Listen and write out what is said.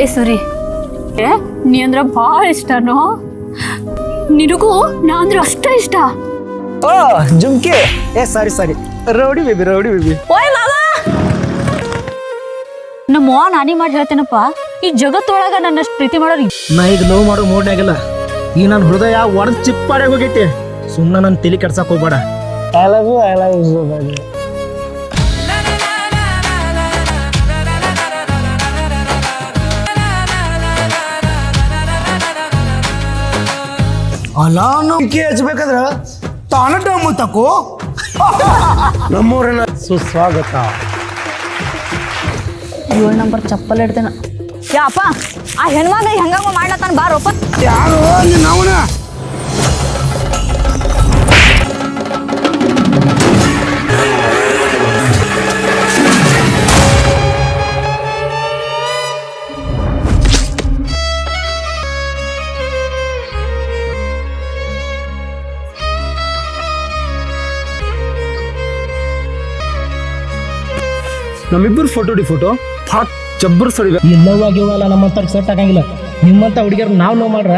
ಏ ಸೂರಿ ನೀ ಅಂದ್ರ ಭಾಳ ಇಷ್ಟನೋ ನಿನಗೂ ನಾ ಅಂದ್ರೆ ಅಷ್ಟ ಇಷ್ಟ. ಓ ಜುಮ್ಕಿ ಸಾರಿ ರೌಡಿ ಬೇಬಿ ಓಯ್ ಮಾವ ನಮ್ಮ ಅವ್ವ ನಾನಿ ಮಾಡಿ ಹೇಳ್ತೇನಪ್ಪ, ಈ ಜಗತ್ತೊಳಗ ನನ್ನಷ್ಟು ಪ್ರೀತಿ ಮಾಡೋರು ನಾ ಈಗ ಲವ್ ಮಾಡೋ ಮೂಡ್ನಾಗಿಲ್ಲ. ಈ ನನ್ನ ಹೃದಯ ಒಡೆದು ಚಿಪ್ಪಾಡೆ ಹೋಗೈತಿ. ಸುಮ್ಮನೆ ನನ್ನ ತಲೆ ಕೆಡ್ಸಕ್ ಹೋಗ್ಬೇಡ. ಐ ಲವ್ ಯು ಅಲಾನು ಹಚ್ಬೇಕಾದ್ರ ತಾನ ಡಮ್ಮು ತಕೋ. ನಮ್ಮೂರಿನ ಸುಸ್ವಾಗತ. 7 ನಂಬರ್ ಚಪ್ಪಲ್ ಇಡ್ತೇನ. ಯಾಪ ಆ ಹೆಣ್ಮಗ ಹೆಂಗ ಮಾಡ್ಲತ್ತಾನ ಬಾರೋಪ. ಯಾರು ಅವನ ನಮ್ಮಿಬ್ಬರು ಫೋಟೋ ಭಾಳ ಜಬ್ಬರ್ ಸಡಿವೆ. ಎಲ್ಲವಾಗಿವಲ್ಲ ನಮ್ಮಂತ ಸೆಟ್ ಆಗಂಗಿಲ್ಲ. ನಿಮ್ಮಂತ ಹುಡುಗಿಯರ್ ನಾವು ಲವ್ ಮಾಡ್ರ